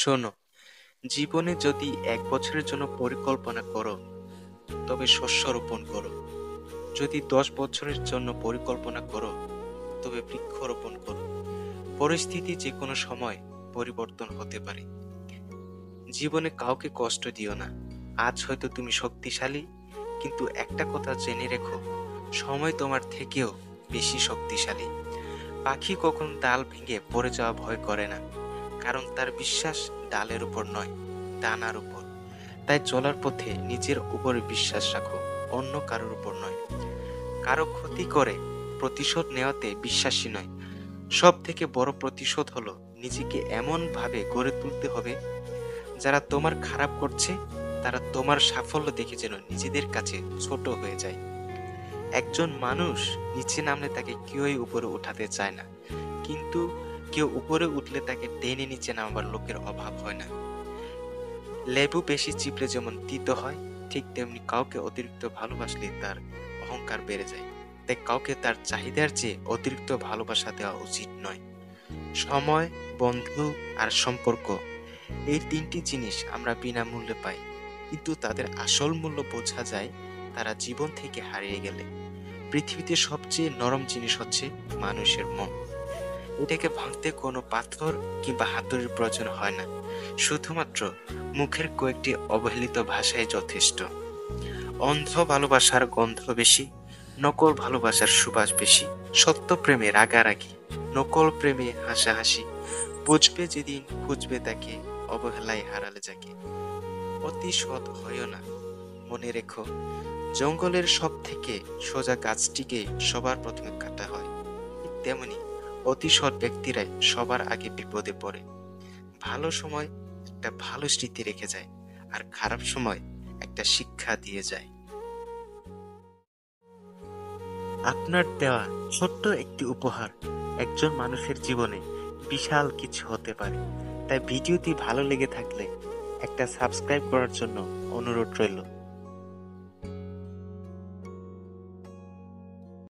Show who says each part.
Speaker 1: শোনো, জীবনে যদি 1 বছরের জন্য পরিকল্পনা করো তবে শস্য রোপণ করো। যদি 10 বছরের জন্য পরিকল্পনা করো তবে বৃক্ষরোপণ করো। পরিস্থিতি যে কোনো সময় পরিবর্তন হতে পারে। জীবনে কাউকে কষ্ট দিও না। আজ হয়তো তুমি শক্তিশালী, কিন্তু একটা কথা জেনে রেখো, সময় তোমার থেকেও বেশি শক্তিশালী। পাখি কখনো ডাল ভেঙে পড়ে যাওয়া ভয় করে না, কারণ তার বিশ্বাস ডালের উপর নয়, ডানার উপর। তাই চলার পথে নিজের উপরে বিশ্বাস রাখো, অন্য কারোর উপর নয়। কারো ক্ষতি করে প্রতিশোধ নেওয়াতে বিশ্বাসী নয়। সব থেকে বড় প্রতিশোধ হলো নিজেকে এমন ভাবে গড়ে তুলতে হবে, যারা তোমার খারাপ করছে তারা তোমার সাফল্য দেখে যেন নিজেদের কাছে ছোট হয়ে যায়। একজন মানুষ নিচে নামলে তাকে কেউই উপরে উঠাতে চায় না, কিন্তু কেউ উপরে উঠলে তাকে টেনে নিচে নামাবার লোকের অভাব হয় না। লেবু বেশি চিপলে যেমন তিতো হয়, ঠিক তেমনি কাউকে অতিরিক্ত ভালোবাসলে তার অহংকার বেড়ে যায়। তাই কাউকে তার চাহিদার চেয়ে অতিরিক্ত ভালোবাসা দেওয়া উচিত নয়। সময়, বন্ধু আর সম্পর্ক, এই তিনটি জিনিস আমরা বিনামূল্যে পাই, কিন্তু তাদের আসল মূল্য বোঝা যায় তারা জীবন থেকে হারিয়ে গেলে। পৃথিবীতে সবচেয়ে নরম জিনিস হচ্ছে মানুষের মন। এটাকে ভাঙতে কোনো পাথর কিংবা হাতুড়ির প্রয়োজন হয় না, শুধুমাত্র মুখের কয়েকটি অবহেলিত ভাষাই যথেষ্ট। অন্ধ ভালোবাসার গন্ধ বেশি, নকল ভালোবাসার সুবাস বেশি। সত্য প্রেমে রাগারাগি, নকল প্রেমে হাসাহাসি। বুঝবে যেদিন খুঁজবে তাকে, অবহেলায় হারালে যাকে। অতি সৎ হইও না, মনে রেখো, জঙ্গলের সব থেকে সোজা গাছটিকে সবার প্রথমে কাটা হয়। ঠিক তেমনি অতি সৎ ব্যক্তিরাই সবার আগে বিপদে পড়ে। ভালো সময় একটা ভালো স্মৃতি রেখে যায়, আর খারাপ সময় একটা শিক্ষা দিয়ে যায়। আপনার দেওয়া ছোট্ট একটি উপহার একজন মানুষের জীবনে বিশাল কিছু হতে পারে। তাই ভিডিওটি ভালো লেগে থাকলে একটা সাবস্ক্রাইব করার জন্য অনুরোধ রইল।